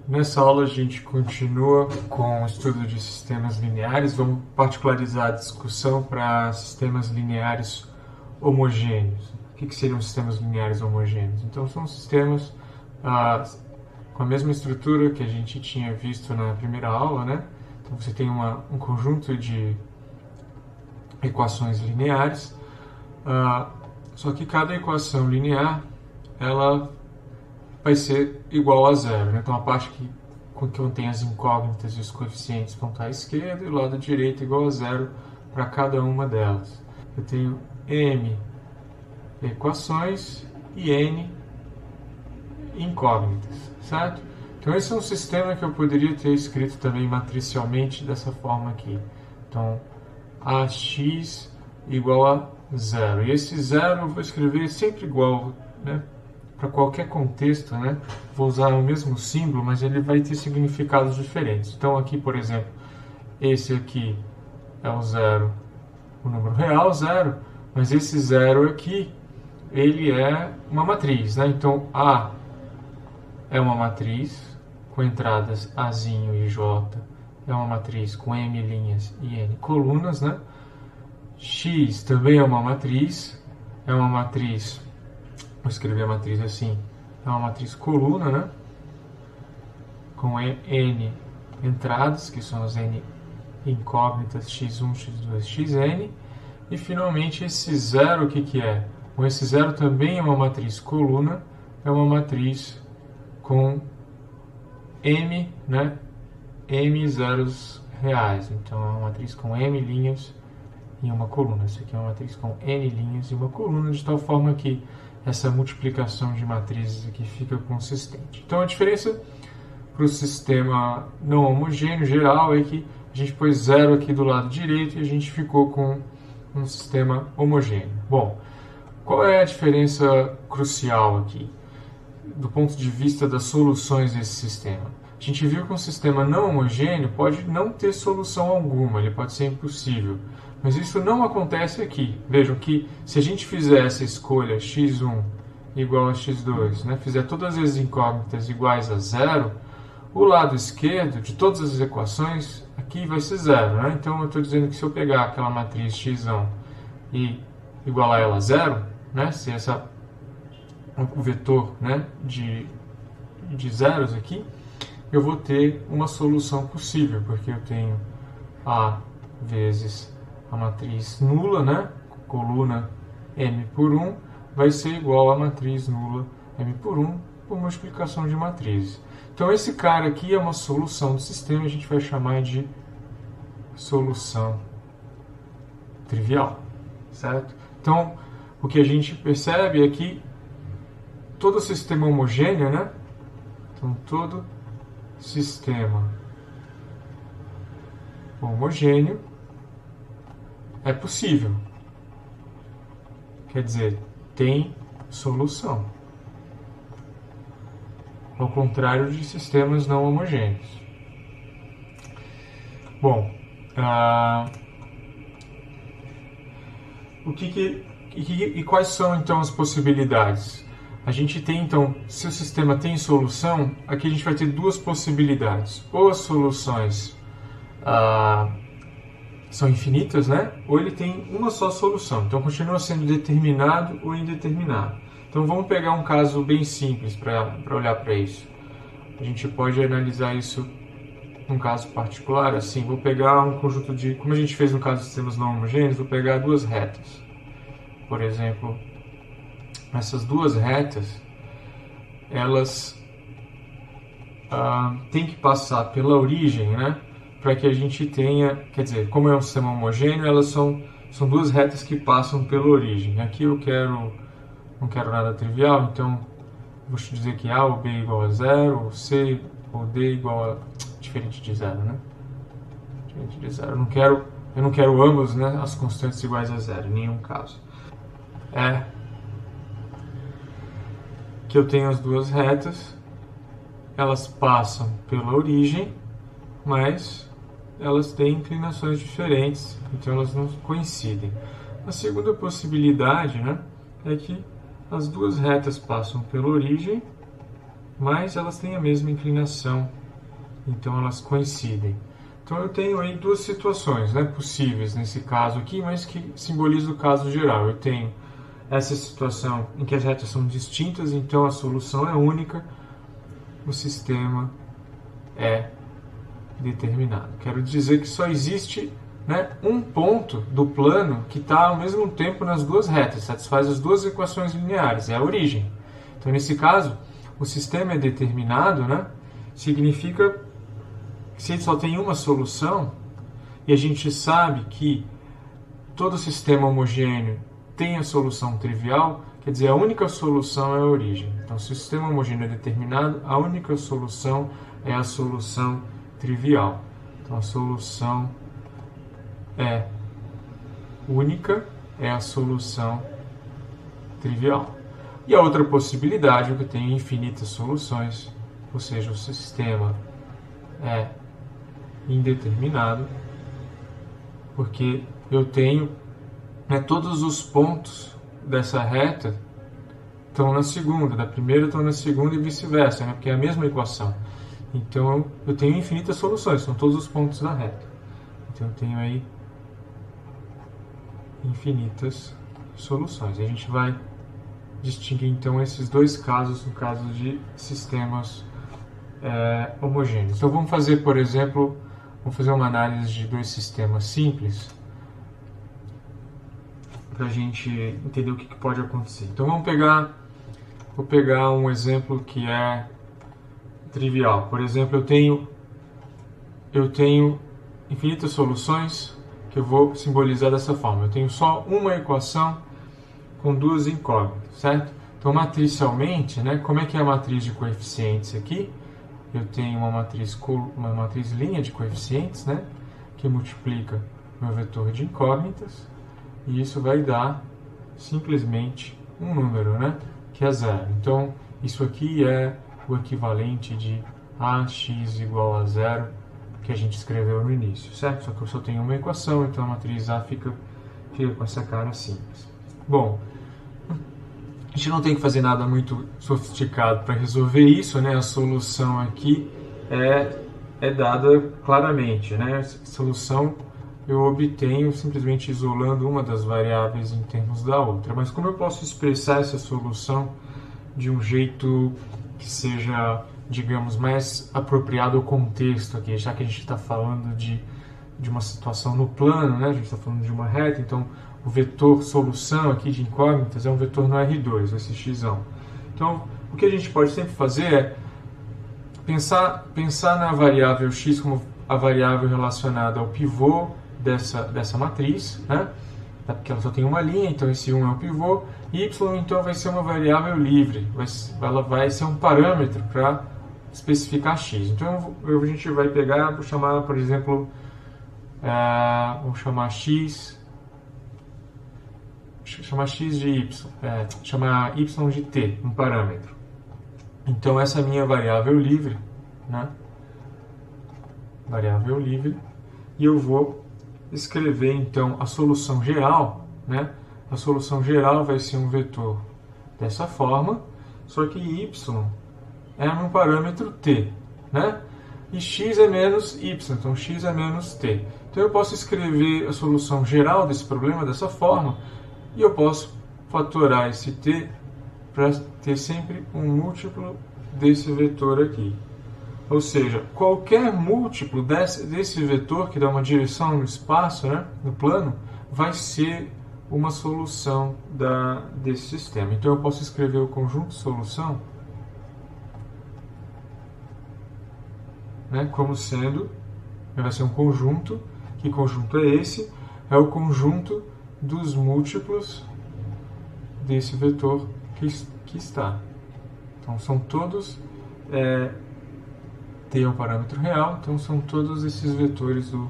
Nessa aula a gente continua com o estudo de sistemas lineares. Vamos particularizar a discussão para sistemas lineares homogêneos. O que seriam sistemas lineares homogêneos? Então são sistemas com a mesma estrutura que a gente tinha visto na primeira aula, né? Então você tem um conjunto de equações lineares, só que cada equação linear ela vai ser igual a zero, né? Então a parte que contém as incógnitas e os coeficientes vão estar à esquerda e o lado direito igual a zero para cada uma delas. Eu tenho m equações e n incógnitas, certo? Então esse é um sistema que eu poderia ter escrito também matricialmente dessa forma aqui. Então ax igual a zero. E esse zero eu vou escrever sempre igual, né? Para qualquer contexto, né? Vou usar o mesmo símbolo, mas ele vai ter significados diferentes. Então aqui, por exemplo, esse aqui é o zero, o número real, zero, mas esse zero aqui, ele é uma matriz, né? Então A é uma matriz com entradas Azinho e J, é uma matriz com M linhas e N colunas, né? X também é uma matriz, vou escrever a matriz assim, é uma matriz coluna, né? Com N entradas, que são as N incógnitas, x1, x2, xn. E finalmente esse zero, o que é? Bom, esse zero também é uma matriz coluna, é uma matriz com M, né? M zeros reais. Então é uma matriz com M linhas e uma coluna. Essa aqui é uma matriz com N linhas e uma coluna, de tal forma que essa multiplicação de matrizes aqui fica consistente. Então a diferença para o sistema não homogêneo geral é que a gente pôs zero aqui do lado direito e a gente ficou com um sistema homogêneo. Bom, qual é a diferença crucial aqui, do ponto de vista das soluções desse sistema? A gente viu que um sistema não homogêneo pode não ter solução alguma, ele pode ser impossível. Mas isso não acontece aqui. Vejam que se a gente fizer essa escolha x1 igual a x2, né, fizer todas as incógnitas iguais a zero, o lado esquerdo de todas as equações aqui vai ser zero. Né? Então eu estou dizendo que se eu pegar aquela matriz x1 e igualar ela a zero, né, se o vetor, né, de zeros aqui, eu vou ter uma solução possível, porque eu tenho A vezes a matriz nula, né, coluna m por 1, vai ser igual à matriz nula m por 1 por multiplicação de matrizes. Então esse cara aqui é uma solução do sistema, a gente vai chamar de solução trivial, certo? Então o que a gente percebe é que todo sistema homogêneo, né? Então todo sistema homogêneo é possível. Quer dizer, tem solução. Ao contrário de sistemas não homogêneos. Bom, e quais são então as possibilidades? A gente tem então, se o sistema tem solução, aqui a gente vai ter duas possibilidades. Ou as soluções são infinitas, né? Ou ele tem uma só solução. Então continua sendo determinado ou indeterminado. Então vamos pegar um caso bem simples para olhar para isso. A gente pode analisar isso num caso particular, assim, vou pegar um conjunto de, como a gente fez no caso de sistemas não homogêneos, vou pegar duas retas. Por exemplo, essas duas retas, elas têm que passar pela origem, né? Para que a gente tenha, quer dizer, como é um sistema homogêneo, elas são duas retas que passam pela origem. Aqui eu não quero nada trivial, então vou te dizer que A ou B igual a zero, ou C ou D igual a... diferente de zero, né? Diferente de zero. Eu não quero ambos, né, as constantes iguais a zero, em nenhum caso. É que eu tenho as duas retas, elas passam pela origem, mas elas têm inclinações diferentes, então elas não coincidem. A segunda possibilidade, né, é que as duas retas passam pela origem, mas elas têm a mesma inclinação, então elas coincidem. Então eu tenho aí duas situações, né, possíveis nesse caso aqui, mas que simbolizam o caso geral. Eu tenho essa situação em que as retas são distintas, então a solução é única, o sistema é determinado. Quero dizer que só existe, né, um ponto do plano que está ao mesmo tempo nas duas retas, satisfaz as duas equações lineares, é a origem. Então nesse caso, o sistema é determinado, né, significa que se ele só tem uma solução, e a gente sabe que todo sistema homogêneo tem a solução trivial, quer dizer, a única solução é a origem. Então, se o sistema homogêneo é determinado, a única solução é a solução trivial. Então, a solução é única, é a solução trivial. E a outra possibilidade é que eu tenho infinitas soluções, ou seja, o sistema é indeterminado, porque eu tenho, né, todos os pontos dessa reta estão na segunda, da primeira estão na segunda e vice-versa, né, porque é a mesma equação. Então eu tenho infinitas soluções, são todos os pontos da reta. Então eu tenho aí infinitas soluções. A gente vai distinguir então esses dois casos no caso de sistemas homogêneos. Então vamos fazer, por exemplo, vamos fazer uma análise de dois sistemas simples para a gente entender o que pode acontecer. Então vou pegar um exemplo que é trivial. Por exemplo, eu tenho infinitas soluções que eu vou simbolizar dessa forma. Eu tenho só uma equação com duas incógnitas, certo? Então matricialmente, né, como é que é a matriz de coeficientes aqui? Eu tenho uma matriz linha de coeficientes, né, que multiplica meu vetor de incógnitas, e isso vai dar simplesmente um número, né, que é zero. Então, isso aqui é o equivalente de ax igual a zero, que a gente escreveu no início, certo? Só que eu só tenho uma equação, então a matriz A fica com essa cara simples. Bom, a gente não tem que fazer nada muito sofisticado para resolver isso, né? A solução aqui é dada claramente, né? A solução eu obtenho simplesmente isolando uma das variáveis em termos da outra. Mas como eu posso expressar essa solução de um jeito que seja, digamos, mais apropriado ao contexto aqui, já que a gente está falando de uma situação no plano, né? A gente está falando de uma reta, então o vetor solução aqui de incógnitas é um vetor no R2, esse x. Então, o que a gente pode sempre fazer é pensar na variável x como a variável relacionada ao pivô dessa matriz, né? Porque ela só tem uma linha, então esse 1 é o pivô, y então vai ser uma variável livre, ela vai ser um parâmetro para especificar x. Então a gente vai pegar, vou chamar, por exemplo, vamos chamar x de y, chamar y de t, um parâmetro. Então essa é a minha variável livre, né? Variável livre, e eu vou escrever então a solução geral, né? A solução geral vai ser um vetor dessa forma, só que y é um parâmetro t, né? E x é menos y, então x é menos t. Então eu posso escrever a solução geral desse problema dessa forma, e eu posso fatorar esse t para ter sempre um múltiplo desse vetor aqui. Ou seja, qualquer múltiplo desse vetor que dá uma direção no espaço, né, no plano, vai ser uma solução desse sistema. Então eu posso escrever o conjunto solução, né, como sendo, vai ser um conjunto. Que conjunto é esse? É o conjunto dos múltiplos desse vetor que está. Então são todos, t é um parâmetro real, então são todos esses vetores do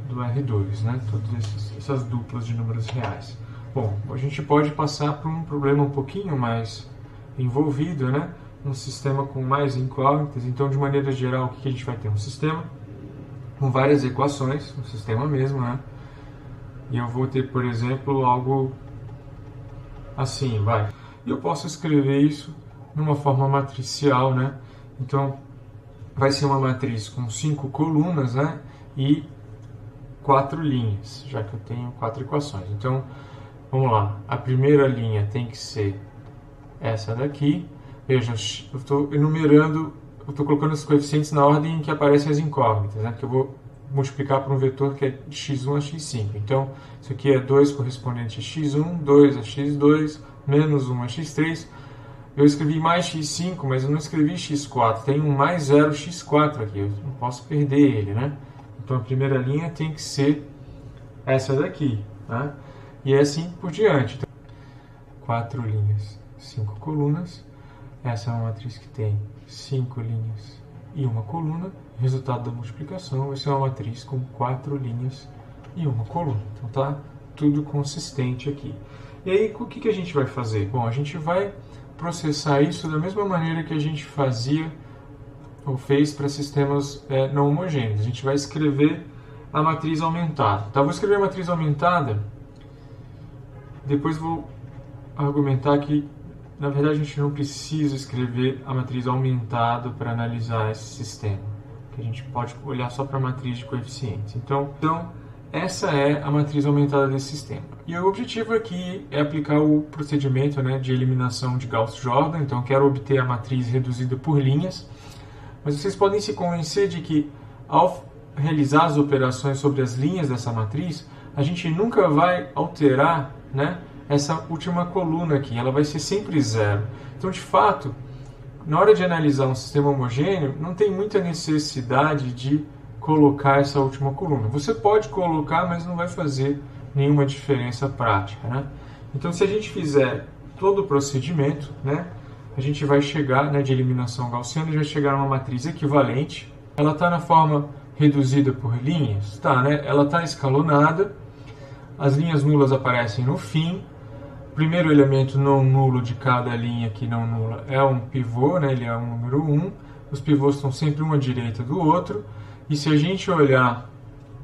R2, né? Todas essas duplas de números reais. Bom, a gente pode passar por um problema um pouquinho mais envolvido, né? Um sistema com mais incógnitas. Então, de maneira geral, o que a gente vai ter? Um sistema com várias equações, um sistema mesmo, né? E eu vou ter, por exemplo, algo assim, vai. E eu posso escrever isso numa forma matricial, né? Então, vai ser uma matriz com 5 colunas, né? E 4 linhas, já que eu tenho 4 equações. Então, vamos lá. A primeira linha tem que ser essa daqui. Veja, eu estou enumerando, eu estou colocando os coeficientes na ordem em que aparecem as incógnitas, né? Que eu vou multiplicar por um vetor que é de x1 a x5. Então, isso aqui é 2 correspondente a x1, 2 a x2, menos 1 a x3. Eu escrevi mais x5, mas eu não escrevi x4. Tem um mais 0 x4 aqui, eu não posso perder ele, né? Então, a primeira linha tem que ser essa daqui, né? E assim por diante. Então, 4 linhas, 5 colunas. Essa é uma matriz que tem 5 linhas e uma coluna. O resultado da multiplicação vai ser uma matriz com 4 linhas e uma coluna. Então tá tudo consistente aqui. E aí o que a gente vai fazer? Bom, a gente vai processar isso da mesma maneira que a gente fazia ou fez para sistemas não homogêneos. A gente vai escrever a matriz aumentada. Tá, vou escrever a matriz aumentada, depois vou argumentar que na verdade a gente não precisa escrever a matriz aumentada para analisar esse sistema, que a gente pode olhar só para a matriz de coeficientes. Então, essa é a matriz aumentada desse sistema. E o objetivo aqui é aplicar o procedimento, né, de eliminação de Gauss-Jordan. Então, eu quero obter a matriz reduzida por linhas. Mas vocês podem se convencer de que, ao realizar as operações sobre as linhas dessa matriz, a gente nunca vai alterar, né, essa última coluna aqui. Ela vai ser sempre zero. Então, de fato, na hora de analisar um sistema homogêneo, não tem muita necessidade de colocar essa última coluna. Você pode colocar, mas não vai fazer nenhuma diferença prática, né? Então, se a gente fizer todo o procedimento, né, a gente vai chegar, né, de eliminação gaussiana, vai chegar a uma matriz equivalente. Ela está na forma reduzida por linhas? Tá, né? Ela está escalonada, as linhas nulas aparecem no fim. O primeiro elemento não nulo de cada linha que não nula é um pivô, né? Ele é o número 1. Os pivôs estão sempre um à direita do outro. E se a gente olhar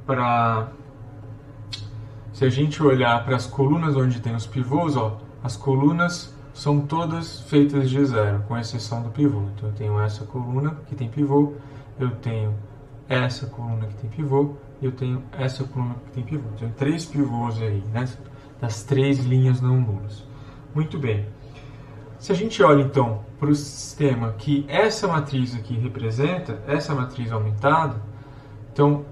para as colunas onde tem os pivôs, ó, as colunas são todas feitas de zero, com exceção do pivô. Então eu tenho essa coluna que tem pivô, eu tenho essa coluna que tem pivô e eu tenho essa coluna que tem pivô. Então 3 pivôs aí, né, das 3 linhas não nulas. Muito bem. Se a gente olha então para o sistema que essa matriz aqui representa, essa matriz aumentada, então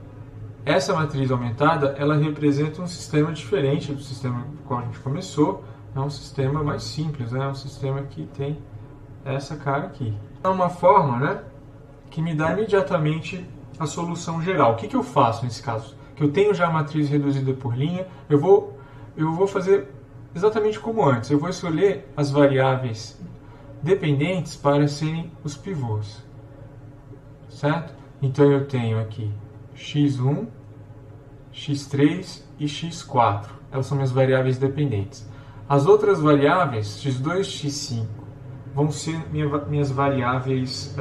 essa matriz aumentada ela representa um sistema diferente do sistema com o qual a gente começou. É um sistema mais simples, né? É um sistema que tem essa cara aqui. É uma forma, né, que me dá imediatamente a solução geral. O que eu faço nesse caso? Que eu tenho já a matriz reduzida por linha, eu vou fazer exatamente como antes. Eu vou escolher as variáveis dependentes para serem os pivôs, certo? Então eu tenho aqui x1, x3 e x4. Elas são minhas variáveis dependentes. As outras variáveis, x2 e x5, vão ser minhas variáveis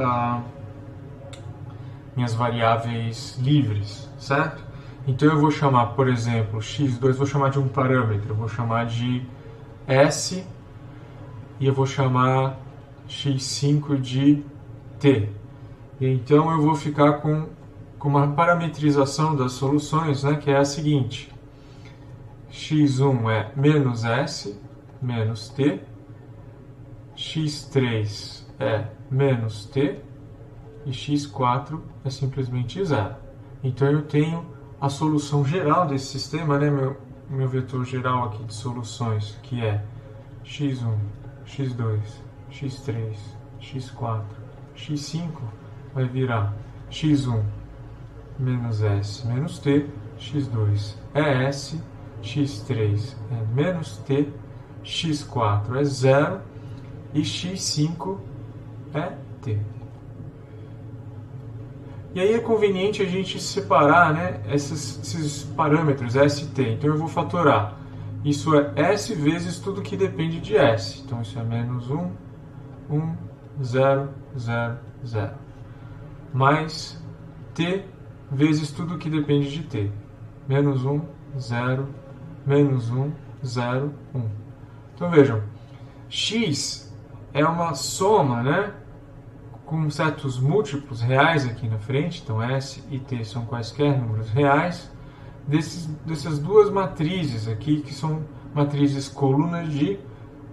livres, certo? Então eu vou chamar, por exemplo, x2, vou chamar de um parâmetro, eu vou chamar de s, e eu vou chamar x5 de t. E então eu vou ficar com uma parametrização das soluções, né, que é a seguinte: x1 é menos s, menos t, x3 é menos t, e x4 é simplesmente zero. Então eu tenho a solução geral desse sistema, né, meu vetor geral aqui de soluções, que é x1, x2, x3, x4, x5 vai virar x1 menos s menos t, x2 é s, x3 é menos t, x4 é zero e x5 é t. E aí é conveniente a gente separar, né, esses parâmetros s e t. Então eu vou fatorar. Isso é s vezes tudo que depende de s. Então isso é menos 1, 1, 0, 0, 0. Mais t vezes tudo que depende de t. Menos 1, 0, menos 1, 0, 1. Então vejam, x é uma soma, né, com certos múltiplos reais aqui na frente, então S e T são quaisquer números reais, dessas duas matrizes aqui, que são matrizes colunas de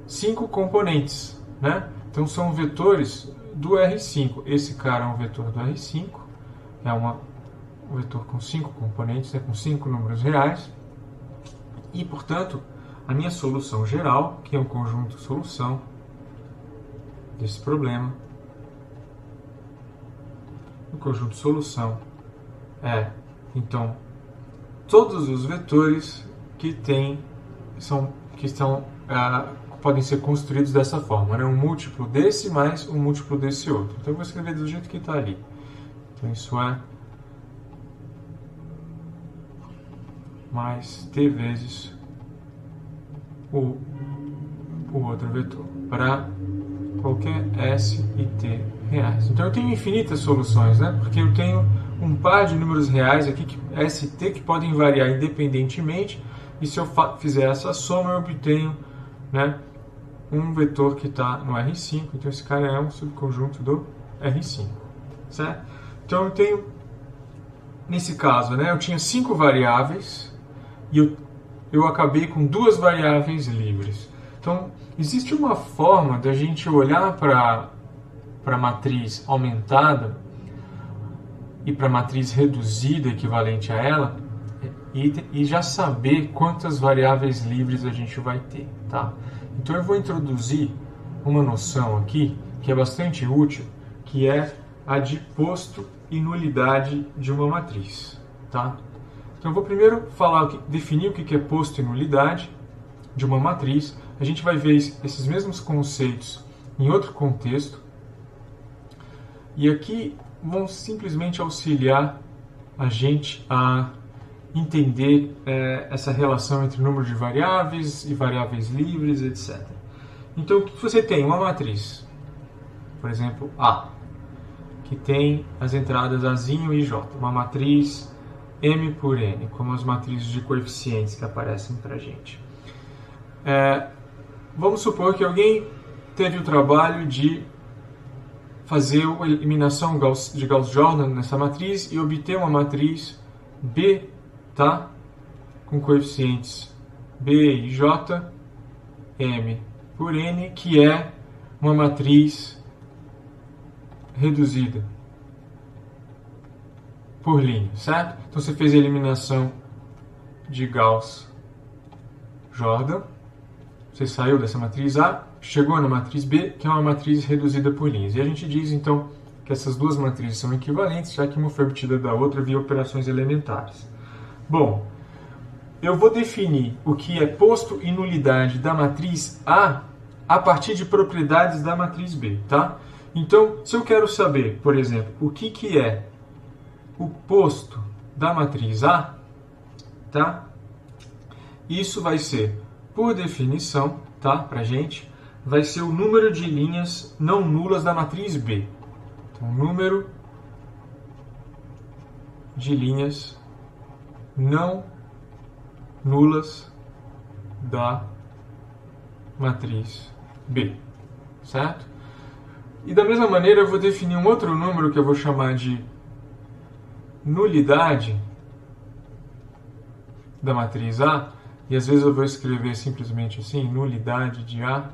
5 componentes, né? Então são vetores do R5. Esse cara é um vetor do R5, é um vetor com 5 componentes, né, com 5 números reais, e, portanto, a minha solução geral, que é um conjunto solução desse problema, o conjunto solução é, então, todos os vetores que podem ser construídos dessa forma, né? Um múltiplo desse mais um múltiplo desse outro. Então eu vou escrever do jeito que está ali. Então isso é mais t vezes o outro vetor, para qualquer S e T reais. Então eu tenho infinitas soluções, né? Porque eu tenho um par de números reais aqui, S e T, que podem variar independentemente, e se eu fizer essa soma, eu obtenho, né, um vetor que está no R5, então esse cara é um subconjunto do R5, certo? Então eu tenho, nesse caso, né, eu tinha 5 variáveis, e eu acabei com 2 variáveis livres. Então, existe uma forma da gente olhar para a matriz aumentada e para a matriz reduzida equivalente a ela e já saber quantas variáveis livres a gente vai ter, tá? Então eu vou introduzir uma noção aqui que é bastante útil, que é a de posto e nulidade de uma matriz, tá? Então eu vou primeiro definir o que é posto e nulidade de uma matriz. A gente vai ver esses mesmos conceitos em outro contexto. E aqui vão simplesmente auxiliar a gente a entender essa relação entre número de variáveis e variáveis livres, etc. Então, o que você tem? Uma matriz, por exemplo, A, que tem as entradas Azinho e J. Uma matriz M por N, como as matrizes de coeficientes que aparecem para a gente. Vamos supor que alguém teve o trabalho de fazer a eliminação de Gauss-Jordan nessa matriz e obter uma matriz B, tá? Com coeficientes B e J, M por N, que é uma matriz reduzida por linha, certo? Então você fez a eliminação de Gauss-Jordan, você saiu dessa matriz A, chegou na matriz B, que é uma matriz reduzida por linhas. E a gente diz, então, que essas duas matrizes são equivalentes, já que uma foi obtida da outra via operações elementares. Bom, eu vou definir o que é posto e nulidade da matriz A partir de propriedades da matriz B, tá? Então, se eu quero saber, por exemplo, o que é o posto da matriz A, tá? Isso vai ser, por definição, tá? Pra gente, vai ser o número de linhas não nulas da matriz B. Então, número de linhas não nulas da matriz B, certo? E da mesma maneira eu vou definir um outro número que eu vou chamar de nulidade da matriz A, e às vezes eu vou escrever simplesmente assim, nulidade de A.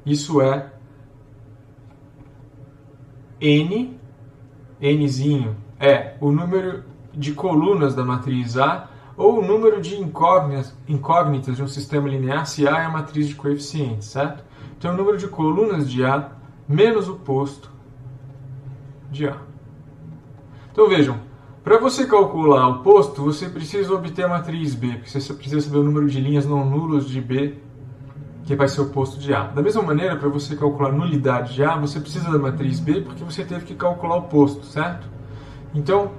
Isso é N, Nzinho é o número de colunas da matriz A, ou o número de incógnitas de um sistema linear, se A é a matriz de coeficientes, certo? Então, o número de colunas de A menos o posto de A. Então, vejam, para você calcular o posto, você precisa obter a matriz B, porque você precisa saber o número de linhas não nulas de B, que vai ser o posto de A. Da mesma maneira, para você calcular a nulidade de A, você precisa da matriz B, porque você teve que calcular o posto, certo? Então,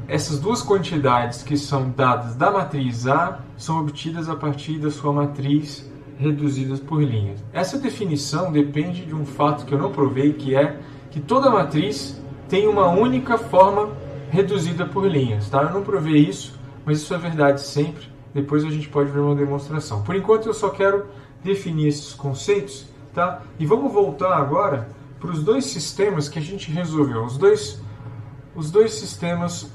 essas duas quantidades que são dadas da matriz A são obtidas a partir da sua matriz reduzidas por linhas. Essa definição depende de um fato que eu não provei, que é que toda matriz tem uma única forma reduzida por linhas, tá? Eu não provei isso, mas isso é verdade sempre. Depois a gente pode ver uma demonstração. Por enquanto eu só quero definir esses conceitos, tá? E vamos voltar agora para os dois sistemas que a gente resolveu, os dois sistemas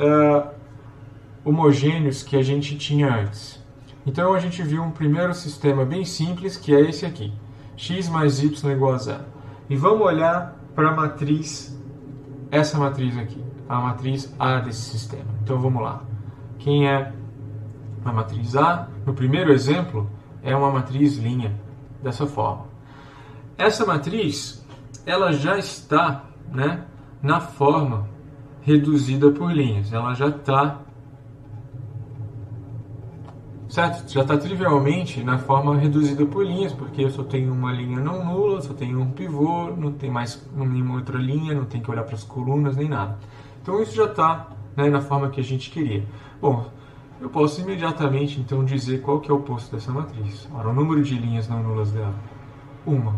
homogêneos que a gente tinha antes. Então a gente viu um primeiro sistema bem simples, que é esse aqui, x mais y igual a zero. E vamos olhar para a matriz, essa matriz aqui, a matriz A desse sistema. Então vamos lá. Quem é a matriz A? No primeiro exemplo, é uma matriz linha, dessa forma. Essa matriz, ela já está, né, na forma reduzida por linhas. Ela já está, certo? Já está trivialmente na forma reduzida por linhas, porque eu só tenho uma linha não nula, só tenho um pivô, não tem mais nenhuma outra linha, não tem que olhar para as colunas nem nada. Então isso já está, né, na forma que a gente queria. Bom, eu posso imediatamente então dizer qual que é o oposto dessa matriz. Ora, o número de linhas não nulas dela, 1.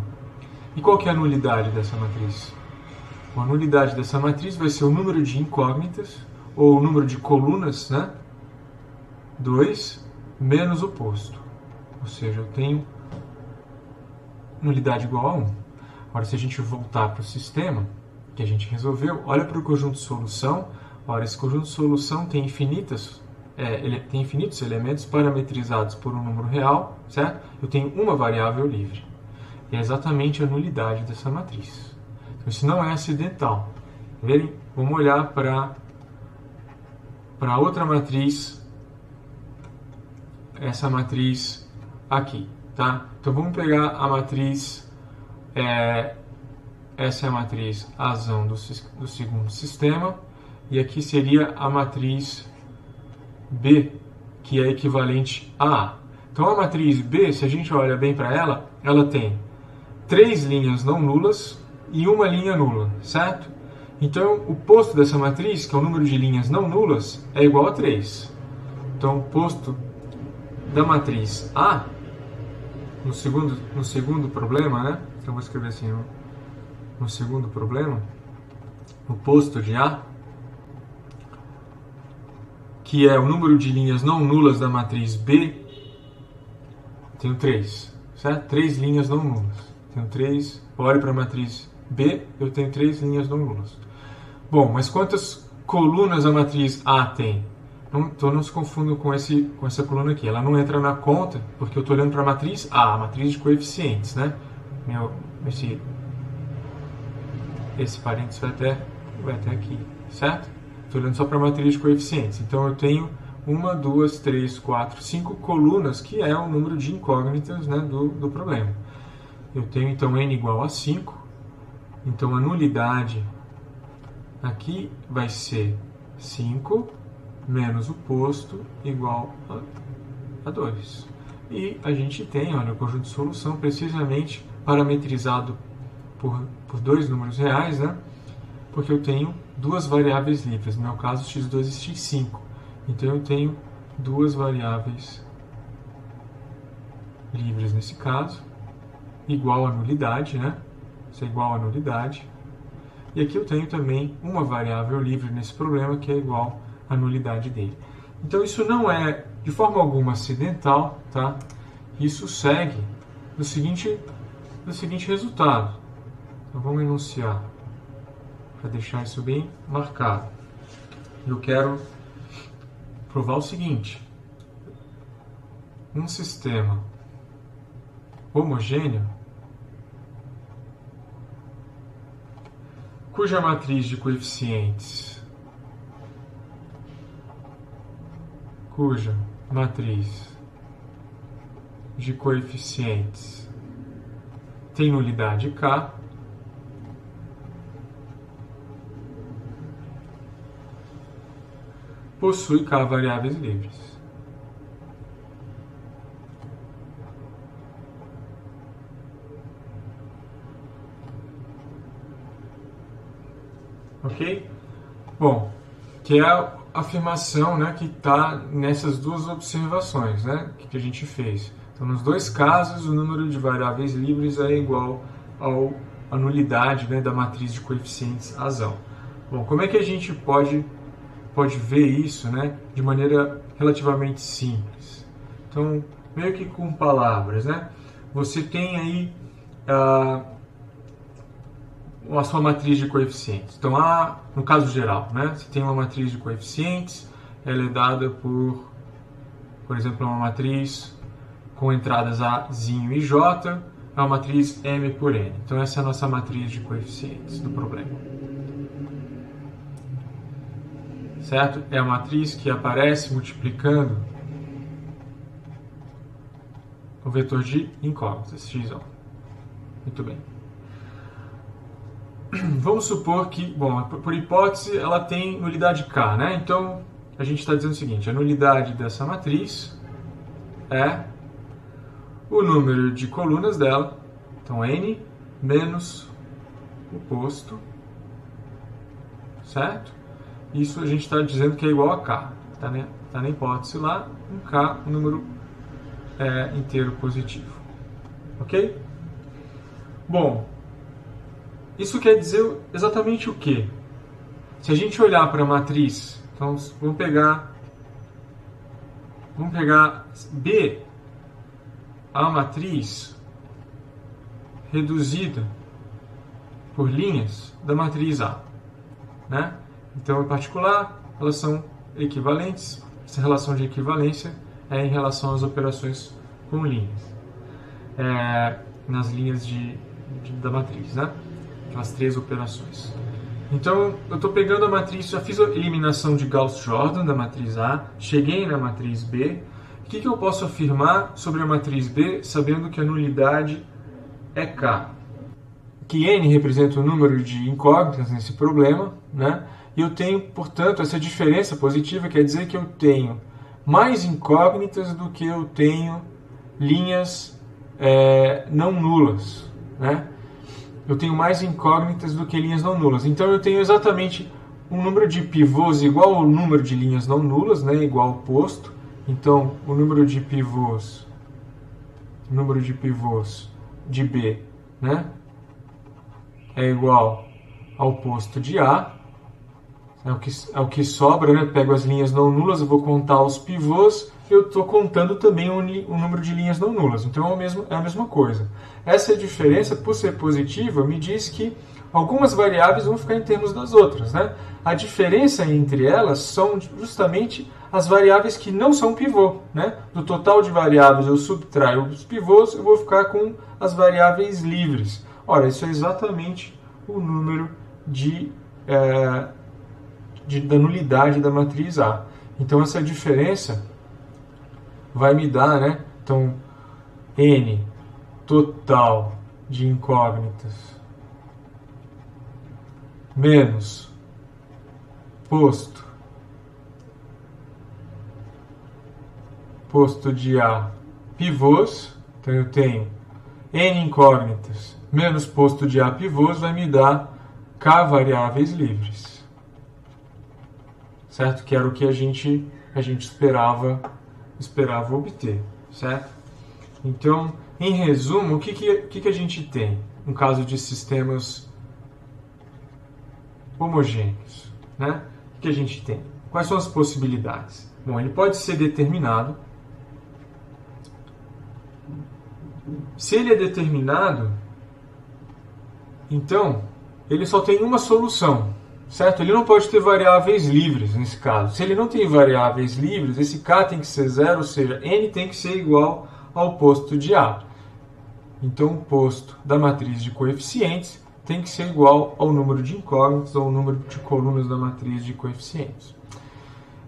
E qual que é a nulidade dessa matriz? A nulidade dessa matriz vai ser o número de incógnitas, ou o número de colunas, né? 2 menos o posto. Ou seja, eu tenho nulidade igual a 1. Agora, se a gente voltar para o sistema que a gente resolveu, olha para o conjunto de solução. Ora, esse conjunto de solução tem infinitos elementos parametrizados por um número real, certo? Eu tenho uma variável livre. É exatamente a nulidade dessa matriz. Então, isso não é acidental. Verem? Vamos olhar para outra matriz, essa matriz aqui, tá? Então vamos pegar a matriz, essa é a matriz azão do segundo sistema, e aqui seria a matriz B, que é equivalente a A. Então a matriz B, se a gente olha bem para ela, ela tem 3 linhas não nulas e uma linha nula, certo? Então o posto dessa matriz, que é o número de linhas não nulas, é igual a 3. Então o posto da matriz A, no segundo problema, né? Então vou escrever assim, no segundo problema, o posto de A, que é o número de linhas não nulas da matriz B, eu tenho 3, certo? 3 linhas não nulas. Tenho 3, olho para a matriz B, eu tenho 3 linhas não nulas. Bom, mas quantas colunas a matriz A tem? Então não se confunda com essa coluna aqui. Ela não entra na conta, porque eu estou olhando para a matriz A, a matriz de coeficientes, né? Esse parênteses vai até aqui, certo? Estou olhando só para a matriz de coeficientes. Então eu tenho 1, 2, 3, 4, 5 colunas, que é o número de incógnitas, né, do problema. Eu tenho então n igual a 5. Então a nulidade aqui vai ser 5 menos o posto igual a 2. E a gente tem, olha, o conjunto de solução precisamente parametrizado por 2 números reais, né? Porque eu tenho 2 variáveis livres, no meu caso x2 e x5. Então eu tenho 2 variáveis livres nesse caso, igual a nulidade, né? Isso é igual a nulidade. E aqui eu tenho também uma variável livre nesse problema, que é igual à nulidade dele. Então isso não é de forma alguma acidental, tá? Isso segue do seguinte resultado. Então vamos enunciar para deixar isso bem marcado. Eu quero provar o seguinte: um sistema homogêneo cuja matriz de coeficientes tem nulidade K, possui K variáveis livres. Ok? Bom, que é a afirmação, né, que está nessas duas observações, né, que a gente fez. Então, nos dois casos, o número de variáveis livres é igual à nulidade, né, da matriz de coeficientes azão. Bom, como é que a gente pode ver isso, né, de maneira relativamente simples? Então, meio que com palavras, né? você tem aí a sua matriz de coeficientes. Então, no caso geral, né, você tem uma matriz de coeficientes, ela é dada por exemplo, uma matriz com entradas A, zinho e J, é uma matriz M por N. Então, essa é a nossa matriz de coeficientes do problema. Certo? É a matriz que aparece multiplicando o vetor de incógnitas, x. Muito bem. Vamos supor que, bom, por hipótese, ela tem nulidade K, né? Então, a gente está dizendo o seguinte, a nulidade dessa matriz é o número de colunas dela, então N menos o posto, certo? Isso a gente está dizendo que é igual a K, tá na hipótese lá, um K, um número inteiro positivo, ok? Bom, isso quer dizer exatamente o quê? Se a gente olhar para a matriz, então vamos pegar B, a matriz reduzida por linhas da matriz A, né? Então, em particular, elas são equivalentes. Essa relação de equivalência é em relação às operações com linhas, nas linhas da matriz, né? Aquelas três operações. Então, eu estou pegando a matriz, já fiz a eliminação de Gauss-Jordan da matriz A, cheguei na matriz B. O que eu posso afirmar sobre a matriz B, sabendo que a nulidade é K? Que N representa o número de incógnitas nesse problema, né? E eu tenho, portanto, essa diferença positiva, quer dizer que eu tenho mais incógnitas do que eu tenho linhas não nulas, né? Eu tenho mais incógnitas do que linhas não nulas. Então eu tenho exatamente um número de pivôs igual ao número de linhas não nulas, né? Igual ao posto. Então o número de pivôs de B, né? É igual ao posto de A. É o que sobra, né? Pego as linhas não nulas, eu vou contar os pivôs, eu estou contando também o número de linhas não nulas. Então é a mesma coisa. Essa diferença, por ser positiva, me diz que algumas variáveis vão ficar em termos das outras, né? A diferença entre elas são justamente as variáveis que não são pivô, né? Do total de variáveis eu subtraio os pivôs, eu vou ficar com as variáveis livres. Ora, isso é exatamente o número da nulidade da matriz A. Então essa diferença vai me dar, né? Então, N total de incógnitas menos posto de A pivôs. Então eu tenho N incógnitas menos posto de A pivôs vai me dar K variáveis livres. Certo? Que era o que a gente esperava obter, certo? Então, em resumo, o que a gente tem no caso de sistemas homogêneos, né? O que a gente tem? Quais são as possibilidades? Bom, ele pode ser determinado. Se ele é determinado, então ele só tem uma solução. Certo? Ele não pode ter variáveis livres nesse caso. Se ele não tem variáveis livres, esse K tem que ser zero, ou seja, N tem que ser igual ao posto de A. Então, o posto da matriz de coeficientes tem que ser igual ao número de incógnitas ou ao número de colunas da matriz de coeficientes.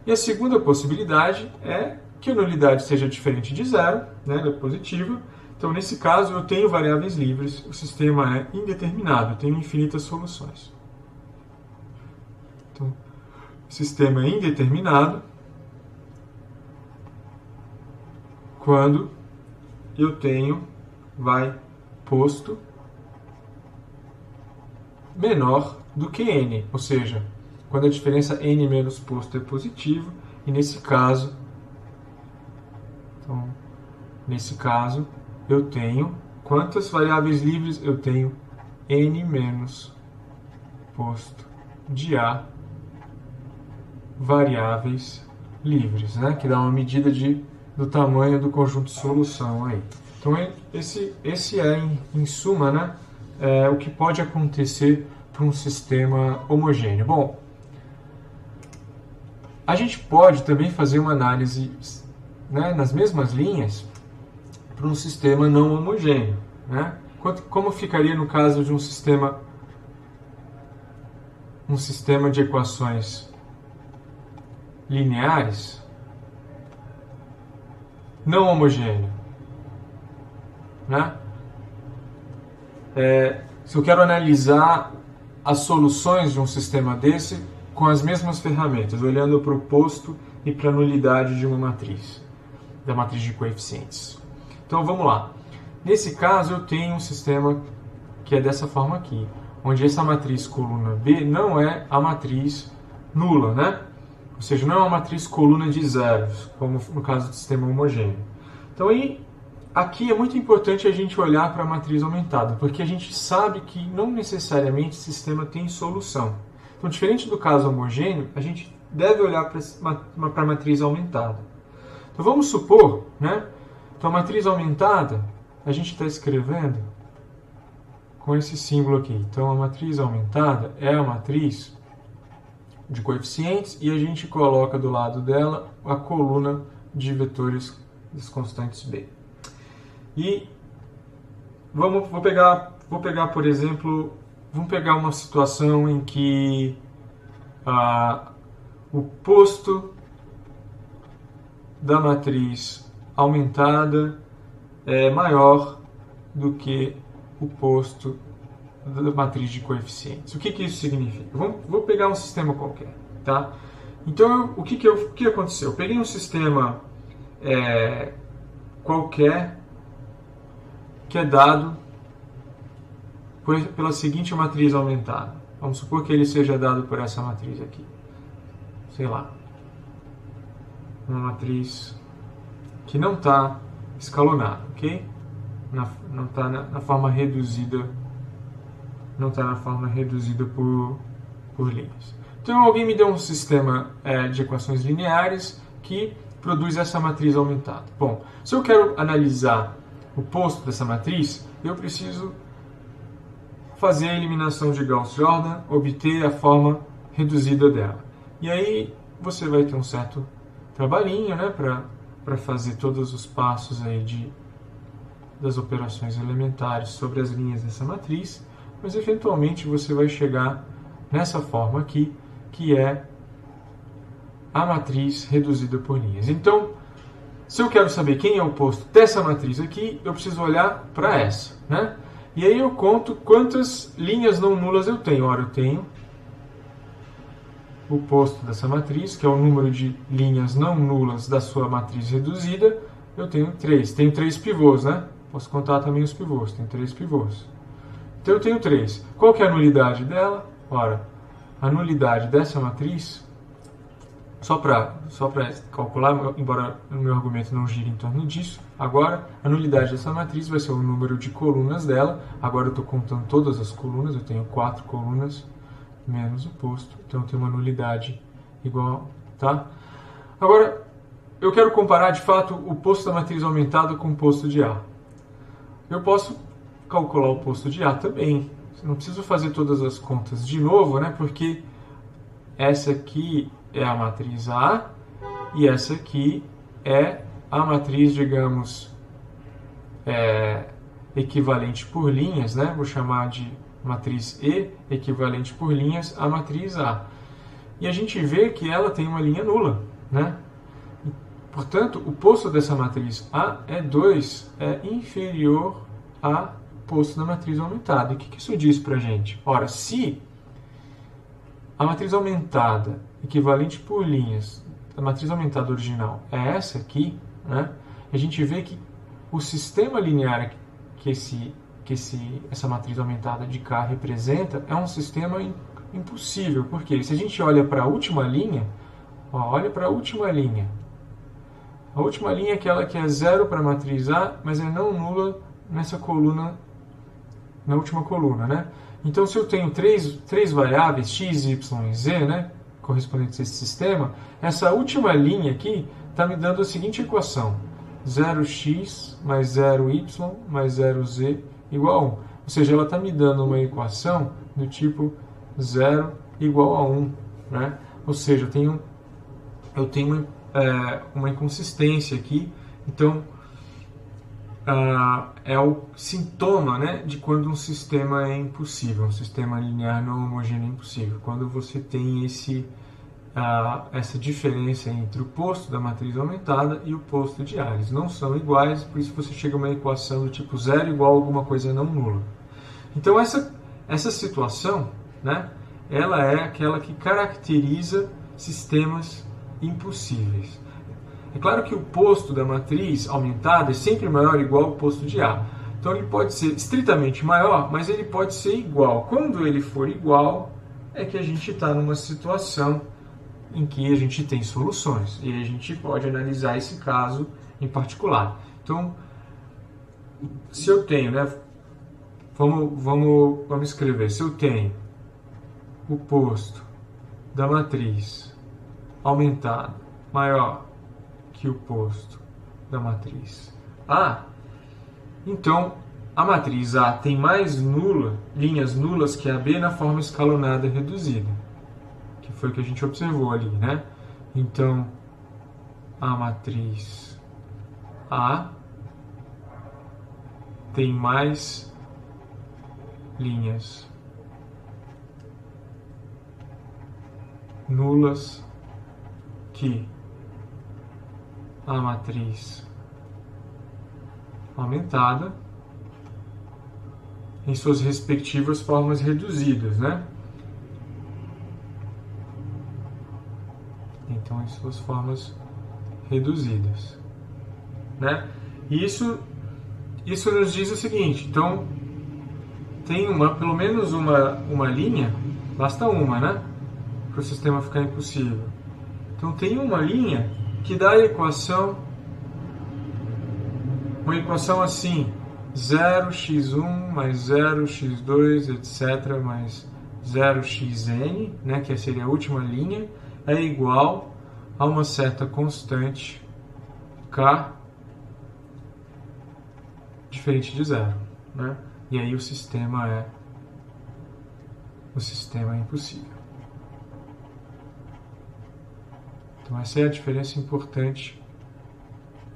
E a segunda possibilidade é que a nulidade seja diferente de zero, né? Ela é positiva. Então, nesse caso, eu tenho variáveis livres, o sistema é indeterminado, eu tenho infinitas soluções. Então, o sistema é indeterminado quando eu tenho posto menor do que n, ou seja, quando a diferença n menos posto é positivo, e nesse caso, eu tenho quantas variáveis livres? Eu tenho n menos posto de A variáveis livres, né? Que dá uma medida do tamanho do conjunto de solução aí. Então, esse é, em suma, né, o que pode acontecer para um sistema homogêneo. Bom, a gente pode também fazer uma análise, né, nas mesmas linhas para um sistema não homogêneo, né? Como ficaria no caso de um sistema de equações lineares não homogêneo, né? Se eu quero analisar as soluções de um sistema desse com as mesmas ferramentas, olhando para o posto e para a nulidade de uma matriz, da matriz de coeficientes. Então vamos lá. Nesse caso eu tenho um sistema que é dessa forma aqui, onde essa matriz coluna B não é a matriz nula, né? Ou seja, não é uma matriz coluna de zeros, como no caso do sistema homogêneo. Então aí, aqui é muito importante a gente olhar para a matriz aumentada, porque a gente sabe que não necessariamente o sistema tem solução. Então, diferente do caso homogêneo, a gente deve olhar para a matriz aumentada. Então vamos supor, né? Então a matriz aumentada, a gente está escrevendo com esse símbolo aqui. Então a matriz aumentada é a matriz de coeficientes e a gente coloca do lado dela a coluna de vetores das constantes B. E vou pegar, por exemplo, vamos pegar uma situação em que o posto da matriz aumentada é maior do que o posto da matriz de coeficientes. O que isso significa? Vou pegar um sistema qualquer, tá? Então, o que aconteceu? Eu peguei um sistema qualquer que é dado pela seguinte matriz aumentada. Vamos supor que ele seja dado por essa matriz aqui. Sei lá. Uma matriz que não está escalonada, ok? Não está na forma reduzida. Não está na forma reduzida por linhas. Então, alguém me deu um sistema de equações lineares que produz essa matriz aumentada. Bom, se eu quero analisar o posto dessa matriz, eu preciso fazer a eliminação de Gauss-Jordan, obter a forma reduzida dela. E aí você vai ter um certo trabalhinho, né, para fazer todos os passos aí das operações elementares sobre as linhas dessa matriz, mas eventualmente você vai chegar nessa forma aqui, que é a matriz reduzida por linhas. Então, se eu quero saber quem é o posto dessa matriz aqui, eu preciso olhar para essa, né? E aí eu conto quantas linhas não nulas eu tenho. Ora, eu tenho o posto dessa matriz, que é o número de linhas não nulas da sua matriz reduzida. Eu tenho 3. Tenho 3 pivôs, né? Posso contar também os pivôs. Tenho 3 pivôs. Então eu tenho 3. Qual que é a nulidade dela? Ora, a nulidade dessa matriz, só para calcular, embora o meu argumento não gire em torno disso, agora a nulidade dessa matriz vai ser o número de colunas dela. Agora eu estou contando todas as colunas, eu tenho 4 colunas menos o posto, então eu tenho uma nulidade igual, tá? Agora, eu quero comparar de fato o posto da matriz aumentada com o posto de A. Eu posso calcular o posto de A também. Não preciso fazer todas as contas de novo, né? Porque essa aqui é a matriz A e essa aqui é a matriz, digamos, equivalente por linhas, né? Vou chamar de matriz E, equivalente por linhas à matriz A. E a gente vê que ela tem uma linha nula, né? Portanto, o posto dessa matriz A é 2, é inferior ao posto da matriz aumentada. E o que isso diz para a gente? Ora, se a matriz aumentada, equivalente por linhas, a matriz aumentada original é essa aqui, né? A gente vê que o sistema linear que essa matriz aumentada de K representa é um sistema impossível. Porque se a gente olha para a última linha, olha para a última linha. A última linha é aquela que é 0 para a matriz A, mas é não nula nessa coluna, na última coluna, né? Então, se eu tenho três variáveis, x, y e z, né, correspondentes a esse sistema, essa última linha aqui está me dando a seguinte equação. 0x mais 0y mais 0z igual a 1. Ou seja, ela está me dando uma equação do tipo 0 igual a 1. Né? Ou seja, eu tenho uma inconsistência aqui. Então, é o sintoma, né, de quando um sistema é impossível, um sistema linear não homogêneo é impossível. Quando você tem essa diferença entre o posto da matriz aumentada e o posto de A. Eles não são iguais, por isso você chega a uma equação do tipo 0 igual a alguma coisa não nula. Então essa situação, né, ela é aquela que caracteriza sistemas impossíveis. É claro que o posto da matriz aumentada é sempre maior ou igual ao posto de A. Então ele pode ser estritamente maior, mas ele pode ser igual. Quando ele for igual, é que a gente está numa situação em que a gente tem soluções. E a gente pode analisar esse caso em particular. Então, se eu tenho, né, vamos escrever, se eu tenho o posto da matriz aumentado maior que o posto da matriz A, então a matriz A tem mais linhas nulas que a B na forma escalonada reduzida, que foi o que a gente observou ali, né? Então, a matriz A tem mais linhas nulas que a matriz aumentada em suas respectivas formas reduzidas, né? Então, em suas formas reduzidas, né? E isso nos diz o seguinte, então, tem pelo menos uma linha, basta uma, né? Para o sistema ficar impossível. Então, tem uma linha que dá a equação, uma equação assim, 0x1 mais 0x2, etc., mais 0xn, né, que seria a última linha, é igual a uma certa constante k diferente de zero, né? E aí o sistema é impossível. Então essa é a diferença importante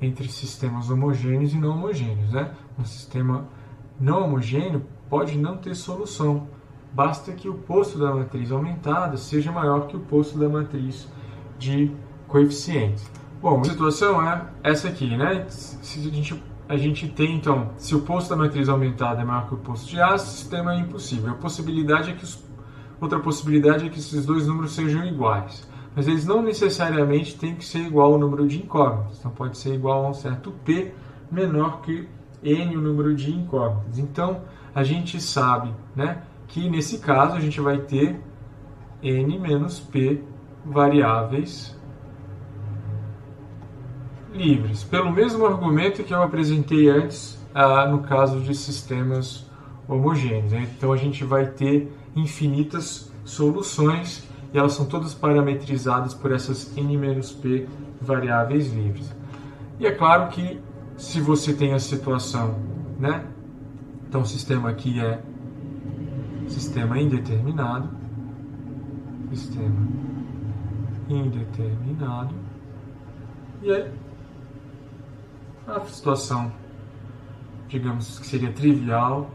entre sistemas homogêneos e não homogêneos, né? Um sistema não homogêneo pode não ter solução, basta que o posto da matriz aumentada seja maior que o posto da matriz de coeficientes. Bom, a situação é essa aqui, né? Se a gente tem, então, se o posto da matriz aumentada é maior que o posto de A, o sistema é impossível. Outra possibilidade é que esses dois números sejam iguais. Mas eles não necessariamente têm que ser igual ao número de incógnitas. Então pode ser igual a um certo P menor que N, o número de incógnitas. Então a gente sabe, né, que nesse caso a gente vai ter N menos P variáveis livres. Pelo mesmo argumento que eu apresentei antes no caso de sistemas homogêneos. Então a gente vai ter infinitas soluções e elas são todas parametrizadas por essas N-P variáveis livres. E é claro que se você tem a situação, né? Então o sistema aqui é sistema indeterminado, e a situação, digamos que seria trivial,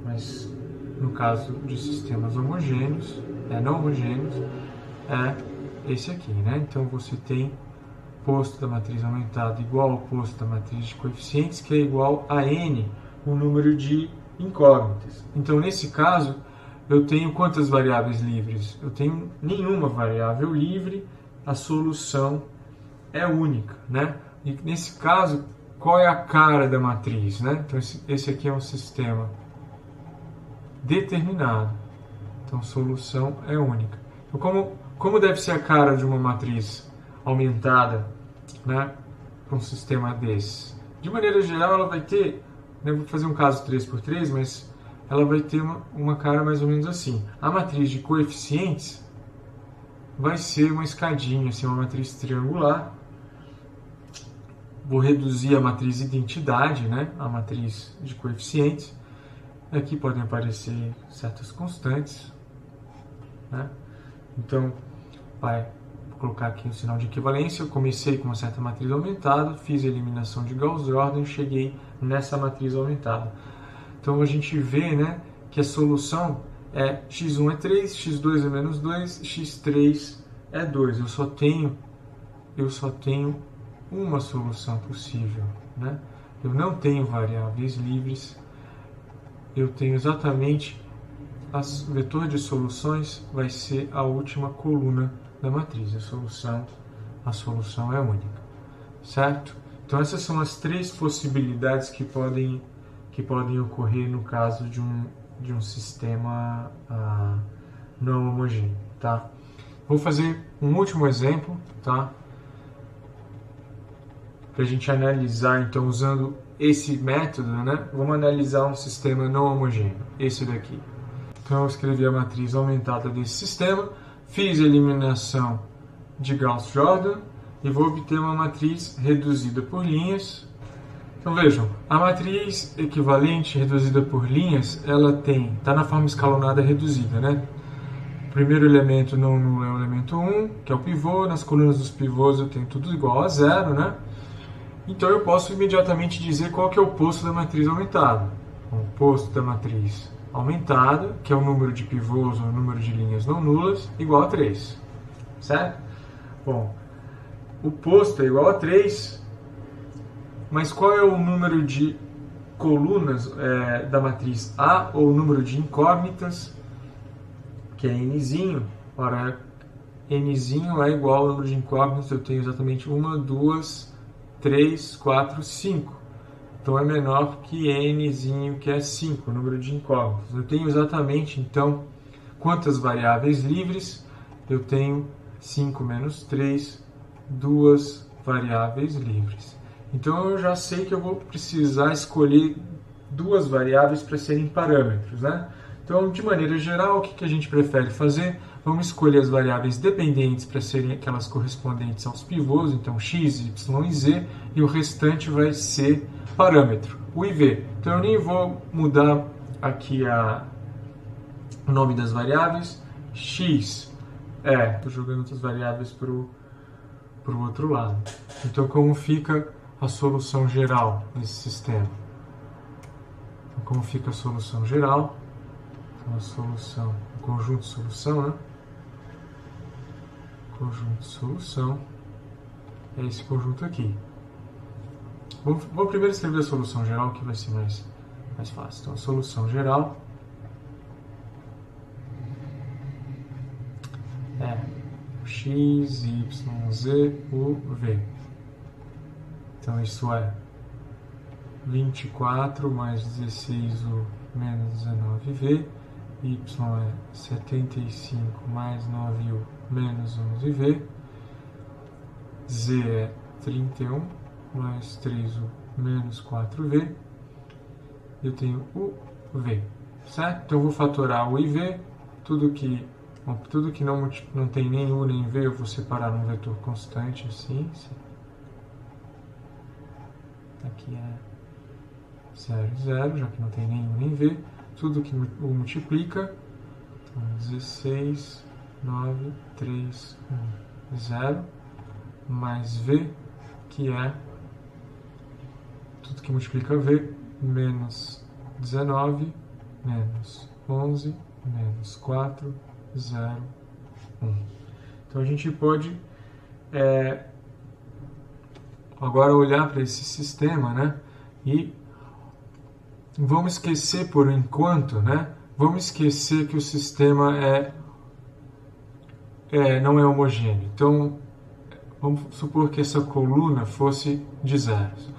mas no caso de sistemas homogêneos, não homogêneos, é esse aqui, né? Então você tem posto da matriz aumentada igual ao posto da matriz de coeficientes, que é igual a n, o número de incógnitas. Então nesse caso, eu tenho quantas variáveis livres? Eu tenho nenhuma variável livre, a solução é única, né? E nesse caso, qual é a cara da matriz, né? Então esse aqui é um sistema determinado. Então, a solução é única. Então, como deve ser a cara de uma matriz aumentada, né, para um sistema desse? De maneira geral, ela vai ter, né, vou fazer um caso 3x3, mas ela vai ter uma cara mais ou menos assim. A matriz de coeficientes vai ser uma escadinha, assim, uma matriz triangular, vou reduzir a matriz identidade, né? A matriz de coeficientes. Aqui podem aparecer certas constantes, né? Então, vou colocar aqui um sinal de equivalência. Eu comecei com uma certa matriz aumentada, fiz a eliminação de Gauss-Jordan e cheguei nessa matriz aumentada. Então, a gente vê, né, que a solução é x1 é 3, x2 é menos 2, x3 é 2. Eu só tenho uma solução possível, né? Eu não tenho variáveis livres, eu tenho exatamente o vetor de soluções vai ser a última coluna da matriz. A solução é única, certo? Então essas são as três possibilidades que podem ocorrer no caso de um sistema não homogêneo, tá? Vou fazer um último exemplo, tá? Para a gente analisar, então, usando esse método, né? Vamos analisar um sistema não homogêneo, esse daqui. Então, eu escrevi a matriz aumentada desse sistema, fiz a eliminação de Gauss-Jordan e vou obter uma matriz reduzida por linhas. Então, vejam, a matriz equivalente reduzida por linhas, ela está na forma escalonada reduzida, né? O primeiro elemento não nulo é o elemento 1, que é o pivô. Nas colunas dos pivôs eu tenho tudo igual a zero, né? Então eu posso imediatamente dizer qual que é o oposto da matriz aumentada. O oposto da matriz aumentada, que é o número de pivôs ou o número de linhas não nulas, igual a 3. Certo? Bom, o posto é igual a 3, mas qual é o número de colunas da matriz A, ou o número de incógnitas, que é nzinho? Ora, nzinho é igual ao número de incógnitas, eu tenho exatamente 1, 2, 3, 4, 5. Então é menor que nzinho, que é 5, o número de incógnitas. Eu tenho exatamente, então, quantas variáveis livres? Eu tenho 5 menos 3, 2 variáveis livres. Então eu já sei que eu vou precisar escolher duas variáveis para serem parâmetros, né? Então, de maneira geral, o que a gente prefere fazer? Vamos escolher as variáveis dependentes para serem aquelas correspondentes aos pivôs, então x, y e z, e o restante vai ser parâmetro, o IV. Então eu nem vou mudar aqui o nome das variáveis. X estou jogando outras variáveis para o outro lado. Então, como fica a solução geral desse sistema? Então, como fica a solução geral? Então, a solução, o conjunto de solução, né? Conjunto de solução é esse conjunto aqui. Vou primeiro escrever a solução geral, que vai ser mais fácil. Então, a solução geral é x, y, z, u, v. Então, isso é 24 mais 16u menos 19v, y é 75 mais 9u menos 11v, z é 31 mais 3u menos 4v, eu tenho u, v, certo? Então eu vou fatorar u e v, tudo que não tem nem u nem v eu vou separar num vetor constante assim. Aqui é 0, 0, já que não tem nem u nem v. Tudo que u multiplica, então 16, 9, 3, 1, 0, mais v, que é tudo que multiplica v, menos 19, menos 11, menos 4, 0, 1. Então a gente pode agora olhar para esse sistema, né? E vamos esquecer por enquanto, né? Vamos esquecer que o sistema não é homogêneo. Então, vamos supor que essa coluna fosse de zeros.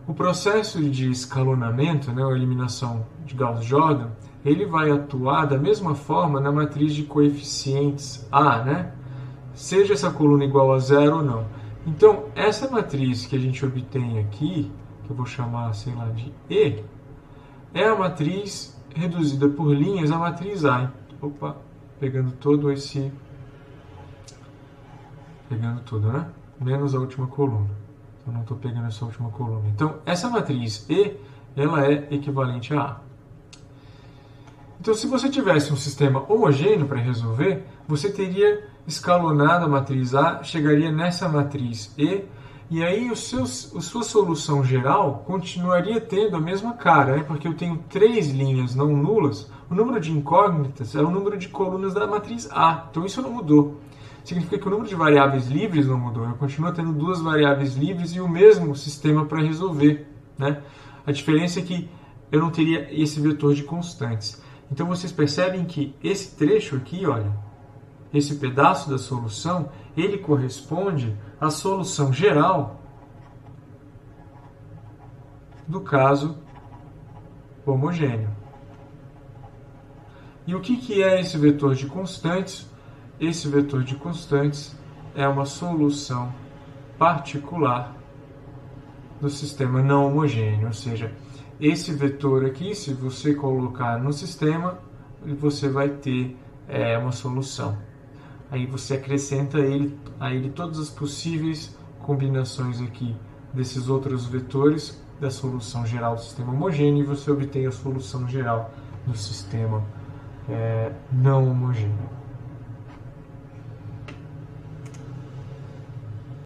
O processo de escalonamento, né, a eliminação de Gauss-Jordan, ele vai atuar da mesma forma na matriz de coeficientes A, né? Seja essa coluna igual a zero ou não. Então, essa matriz que a gente obtém aqui, que eu vou chamar, sei lá, de E, é a matriz reduzida por linhas, a matriz A. Opa, pegando tudo, né? Menos a última coluna. Eu não estou pegando essa última coluna. Então, essa matriz E, ela é equivalente a A. Então, se você tivesse um sistema homogêneo para resolver, você teria escalonado a matriz A, chegaria nessa matriz E aí a sua solução geral continuaria tendo a mesma cara, né? Porque eu tenho 3 linhas não nulas, o número de incógnitas é o número de colunas da matriz A, então isso não mudou. Significa que o número de variáveis livres não mudou, eu continuo tendo 2 variáveis livres e o mesmo sistema para resolver, né? A diferença é que eu não teria esse vetor de constantes. Então vocês percebem que esse trecho aqui, olha, esse pedaço da solução, ele corresponde à solução geral do caso homogêneo. E o que é esse vetor de constantes? Esse vetor de constantes é uma solução particular do sistema não homogêneo, ou seja, esse vetor aqui, se você colocar no sistema, você vai ter uma solução. Aí você acrescenta a ele todas as possíveis combinações aqui desses outros vetores da solução geral do sistema homogêneo e você obtém a solução geral do sistema não homogêneo.